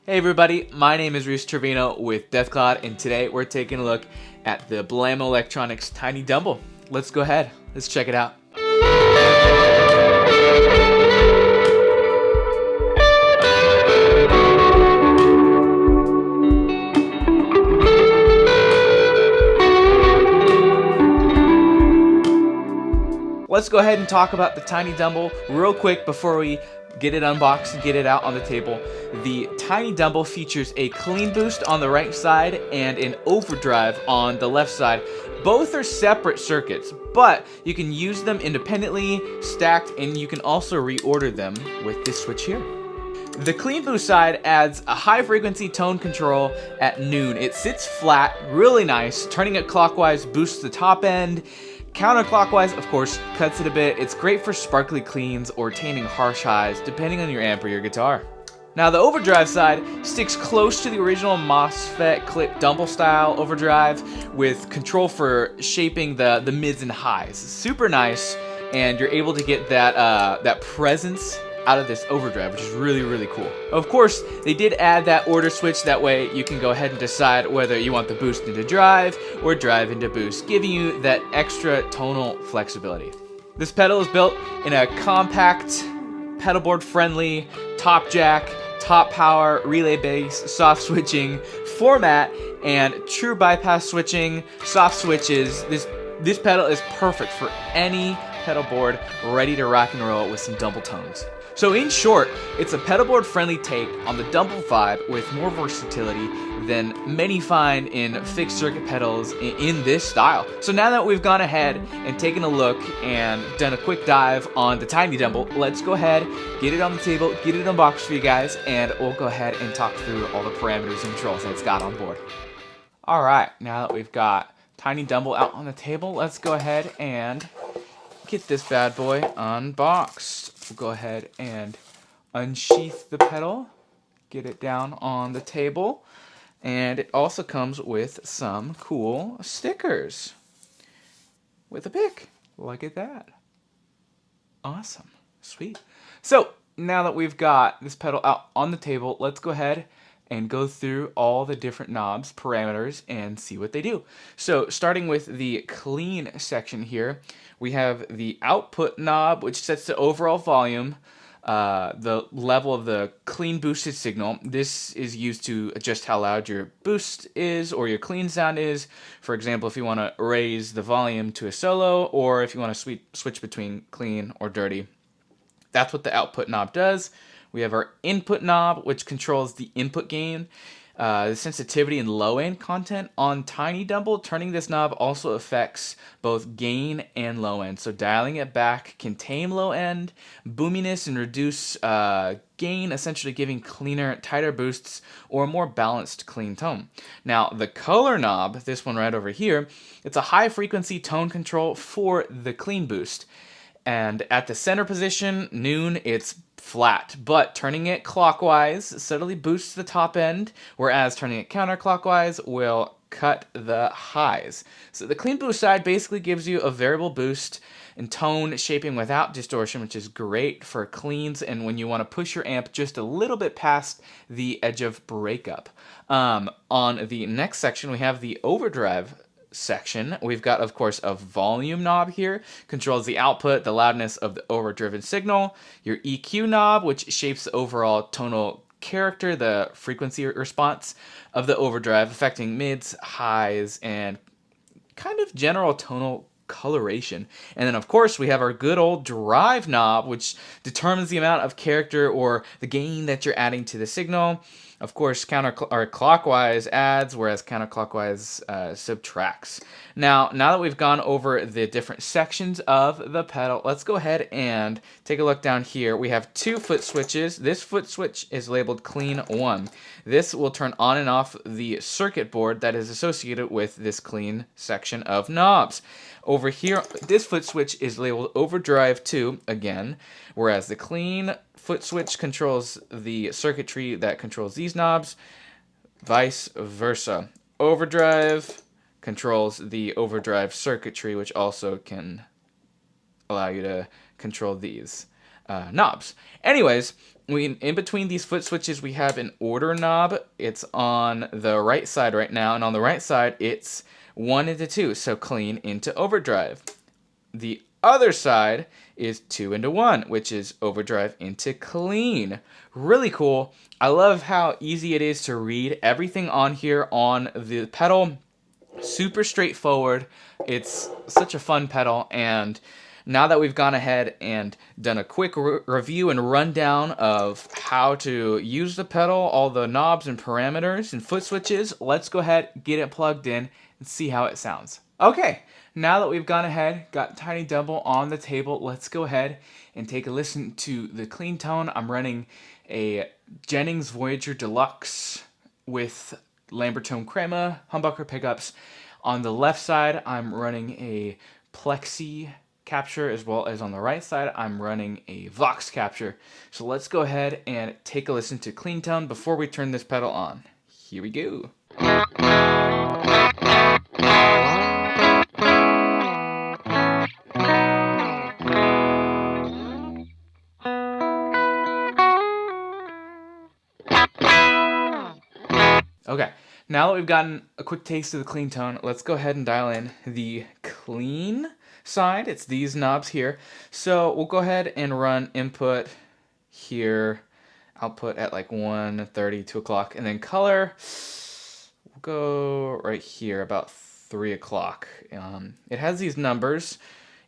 Hey everybody, my name is Reese Trevino with DeathCloud, and today we're taking a look at the BLAMMO Electronics Tiny Dumble. Let's go ahead, let's check it out. Let's go ahead and talk about the Tiny Dumble real quick before we get it unboxed and get it out on the table. The Tiny Dumble features a clean boost on the right side and an overdrive on the left side. Both are separate circuits, but you can use them independently, stacked, and you can also reorder them with this switch here. The clean boost side adds a high frequency tone control at noon. It sits flat, really nice. Turning it clockwise boosts the top end. Counterclockwise, of course, cuts it a bit. It's great for sparkly cleans or taming harsh highs, depending on your amp or your guitar. Now the overdrive side sticks close to the original MOSFET clip Dumble-Style overdrive with control for shaping the mids and highs. Super nice, and you're able to get that presence out of this overdrive, which is really cool. Of course, they did add that order switch, that way you can go ahead and decide whether you want the boost into drive or drive into boost, giving you that extra tonal flexibility. This pedal is built in a compact, pedalboard friendly, top jack, top power, relay bass, soft switching format, and true bypass switching, soft switches. This pedal is perfect for any pedal board ready to rock and roll with some double tones. So in short, it's a pedalboard friendly take on the Dumble vibe with more versatility than many find in fixed circuit pedals in this style. So now that we've gone ahead and taken a look and done a quick dive on the Tiny Dumble, let's go ahead, get it on the table, get it unboxed for you guys, and we'll go ahead and talk through all the parameters and controls that it's got on board. Alright, now that we've got Tiny Dumble out on the table, let's go ahead and get this bad boy unboxed. We'll go ahead and unsheath the pedal, get it down on the table, and it also comes with some cool stickers with a pick. Look at that. Awesome. Sweet. So now that we've got this pedal out on the table, let's go ahead and go through all the different knobs, parameters, and see what they do. So starting with the clean section here, we have the output knob, which sets the overall volume, the level of the clean boosted signal. This is used to adjust how loud your boost is or your clean sound is. For example, if you want to raise the volume to a solo, or if you want to switch between clean or dirty. That's what the output knob does. We have our input knob, which controls the input gain, the sensitivity and low end content. On Tiny Dumble, turning this knob also affects both gain and low end. So dialing it back can tame low end, boominess, and reduce gain, essentially giving cleaner, tighter boosts or a more balanced clean tone. Now the color knob, this one right over here, it's a high frequency tone control for the clean boost. And at the center position, noon, it's flat, but turning it clockwise subtly boosts the top end, whereas turning it counterclockwise will cut the highs. So the clean boost side basically gives you a variable boost and tone shaping without distortion, which is great for cleans and when you want to push your amp just a little bit past the edge of breakup. On the next section, we have the overdrive section. We've got, of course, a volume knob here, controls the output, the loudness of the overdriven signal. Your EQ knob, which shapes the overall tonal character, the frequency response of the overdrive, affecting mids, highs, and kind of general tonal coloration. And then, of course, we have our good old drive knob, which determines the amount of character or the gain that you're adding to the signal. Of course, clockwise adds, whereas counterclockwise subtracts. Now that we've gone over the different sections of the pedal, let's go ahead and take a look down here. We have two foot switches. This foot switch is labeled clean 1. This will turn on and off the circuit board that is associated with this clean section of knobs. Over here, this foot switch is labeled overdrive 2 again, whereas the clean foot switch controls the circuitry that controls these knobs, vice versa. Overdrive controls the overdrive circuitry, which also can allow you to control these. knobs. Anyways, in between these foot switches, we have an order knob. It's on the right side right now, and on the right side, it's 1 into 2, so clean into overdrive. The other side is 2 into 1, which is overdrive into clean. Really cool. I love how easy it is to read everything on here on the pedal. Super straightforward. It's such a fun pedal, and now that we've gone ahead and done a quick review and rundown of how to use the pedal, all the knobs and parameters and foot switches, let's go ahead, get it plugged in, and see how it sounds. Okay, now that we've gone ahead, got Tiny Dumble on the table, let's go ahead and take a listen to the clean tone. I'm running a Jennings Voyager Deluxe with Lambertone Crema humbucker pickups. On the left side, I'm running a Plexi capture, as well as on the right side, I'm running a Vox capture. So let's go ahead and take a listen to clean tone before we turn this pedal on. Here we go. Okay, now that we've gotten a quick taste of the clean tone, let's go ahead and dial in the clean side. It's these knobs here. So we'll go ahead and run input here, output at like 1:30, 2 o'clock, and then color, we'll go right here about 3 o'clock. It has these numbers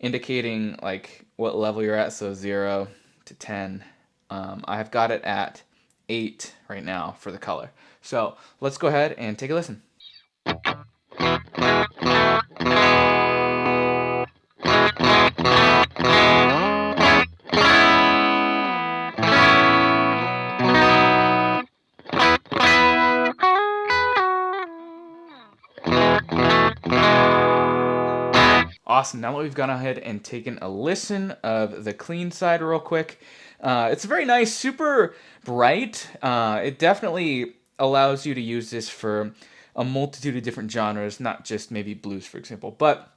indicating like what level you're at, so 0 to 10. I have got it at 8 right now for the color. So let's go ahead and take a listen. Awesome. Now that we've gone ahead and taken a listen of the clean side real quick, it's very nice, super bright. It definitely allows you to use this for a multitude of different genres, not just maybe blues, for example. But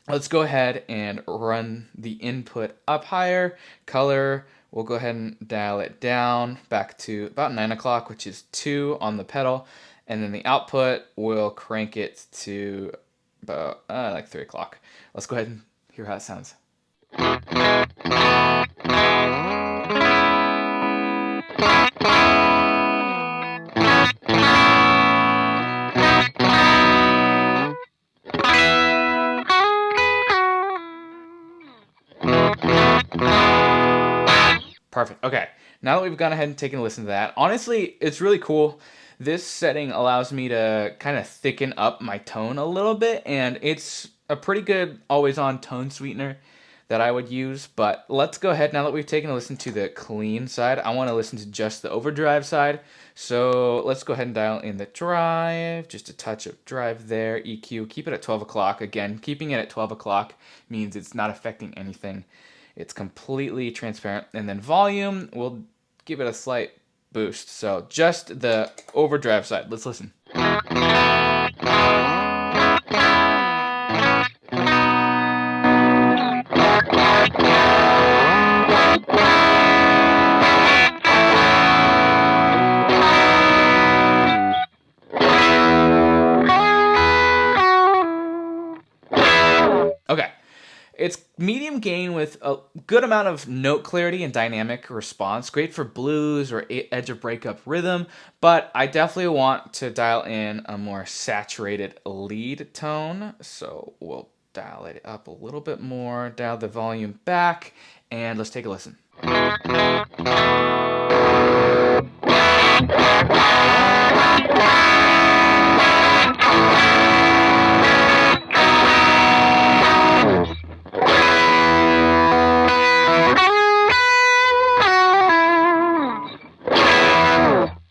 let's go ahead and run the input up higher. Color, we'll go ahead and dial it down back to about 9 o'clock, which is 2 on the pedal. And then the output, we'll crank it to about like 3 o'clock. Let's go ahead and hear how it sounds. Perfect. Okay. Now that we've gone ahead and taken a listen to that, honestly, it's really cool. This setting allows me to kind of thicken up my tone a little bit, and it's a pretty good always-on tone sweetener that I would use. But let's go ahead, now that we've taken a listen to the clean side, I want to listen to just the overdrive side. So let's go ahead and dial in the drive, just a touch of drive there, EQ, keep it at 12 o'clock. Again, keeping it at 12 o'clock means it's not affecting anything. It's completely transparent. And then volume, we'll give it a slight boost. So just the overdrive side. Let's listen. Okay. It's medium gain with a good amount of note clarity and dynamic response. Great for blues or edge of breakup rhythm, but I definitely want to dial in a more saturated lead tone. So we'll dial it up a little bit more, dial the volume back, and let's take a listen.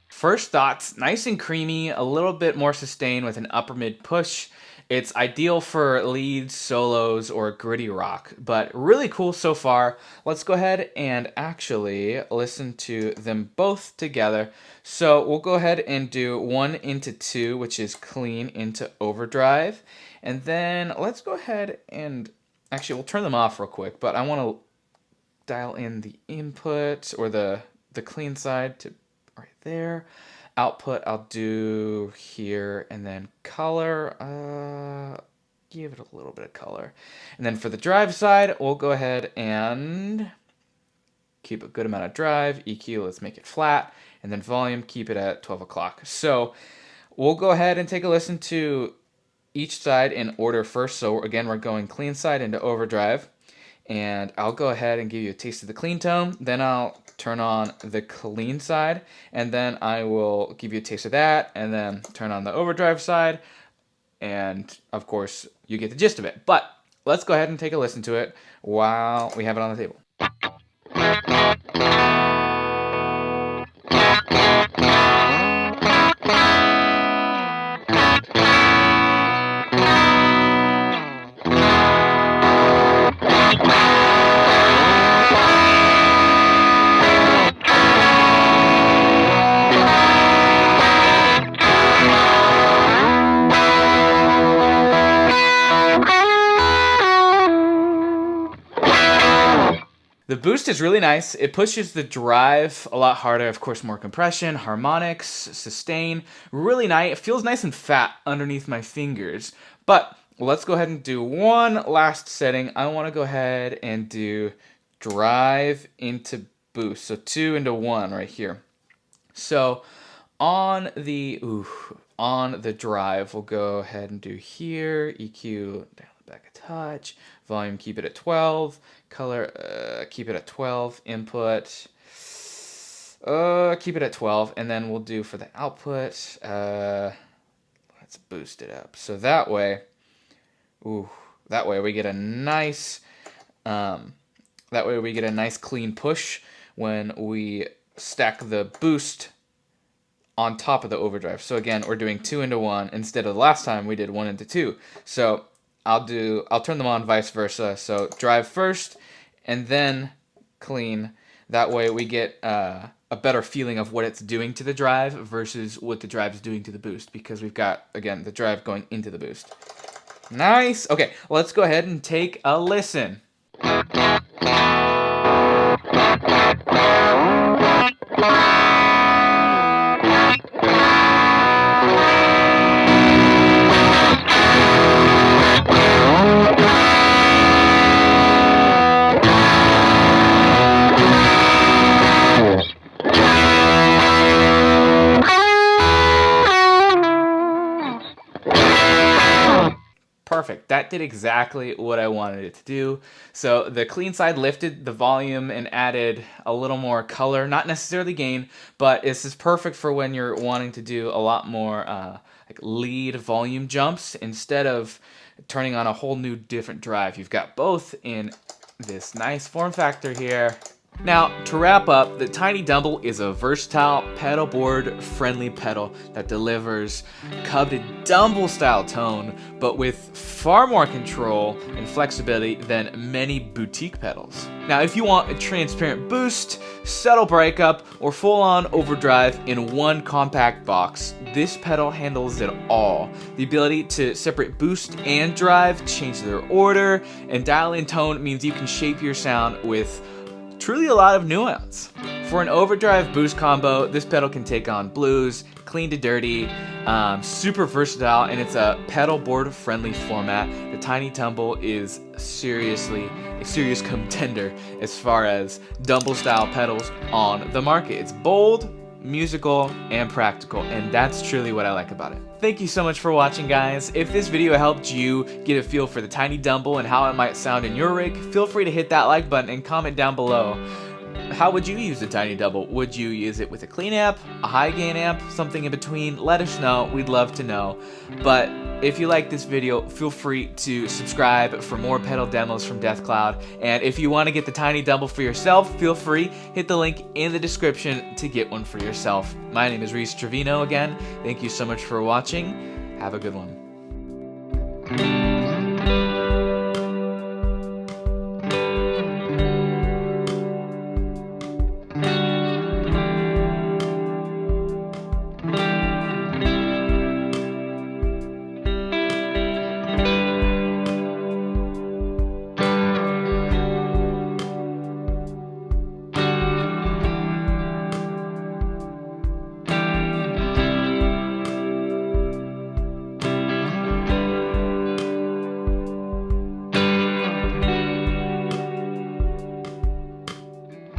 First thoughts, nice and creamy, a little bit more sustained with an upper mid push. It's ideal for leads, solos, or gritty rock, but really cool so far. Let's go ahead and actually listen to them both together. So we'll go ahead and do 1 into 2, which is clean into overdrive. And then let's go ahead and, actually we'll turn them off real quick, but I want to dial in the input or the clean side to right there. Output I'll do here, and then color, give it a little bit of color. And then for the drive side, we'll go ahead and keep a good amount of drive. EQ, let's make it flat. And then volume, keep it at 12 o'clock. So we'll go ahead and take a listen to each side in order first. So again, we're going clean side into overdrive. And I'll go ahead and give you a taste of the clean tone. Then I'll turn on the clean side. And then I will give you a taste of that. And then turn on the overdrive side. And of course, you get the gist of it. But let's go ahead and take a listen to it while we have it on the table. The boost is really nice. It pushes the drive a lot harder. Of course, more compression, harmonics, sustain. Really nice. It feels nice and fat underneath my fingers. But let's go ahead and do one last setting. I want to go ahead and do drive into boost. So 2 into 1 right here. So on the drive, we'll go ahead and do here, EQ down the back a touch, volume keep it at 12, color keep it at 12, input keep it at 12, and then we'll do for the output, let's boost it up. So that way we get a nice clean push when we stack the boost on top of the overdrive. So again, we're doing 2 into 1 instead of the last time we did 1 into 2. So I'll turn them on vice versa. So drive first and then clean. That way we get a better feeling of what it's doing to the drive versus what the drive is doing to the boost, because we've got, again, the drive going into the boost. Nice. Okay, let's go ahead and take a listen. Perfect. That did exactly what I wanted it to do. So the clean side lifted the volume and added a little more color, not necessarily gain, but this is perfect for when you're wanting to do a lot more like lead volume jumps instead of turning on a whole new different drive. You've got both in this nice form factor here. Now, to wrap up, the TNYDUMBLE is a versatile pedalboard-friendly pedal that delivers coveted Dumble-style tone, but with far more control and flexibility than many boutique pedals. Now, if you want a transparent boost, subtle breakup, or full-on overdrive in one compact box, this pedal handles it all. The ability to separate boost and drive, change their order, and dial in tone means you can shape your sound with truly a lot of nuance. For an overdrive boost combo, this pedal can take on blues, clean to dirty, super versatile, and it's a pedal board friendly format. The TNYDUMBLE is seriously a serious contender as far as Dumble style pedals on the market. It's bold, musical, and practical, and that's truly what I like about it. Thank you so much for watching, guys. If this video helped you get a feel for the TNYDUMBLE and how it might sound in your rig, feel free to hit that like button and comment down below. How would you use the TNYDUMBLE? Would you use it with a clean amp, a high gain amp, something in between? Let us know. We'd love to know. But if you like this video, feel free to subscribe for more pedal demos from DeathCloud. And if you want to get the TNYDUMBLE for yourself, feel free, hit the link in the description to get one for yourself. My name is Reese Trevino again. Thank you so much for watching. Have a good one.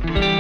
it.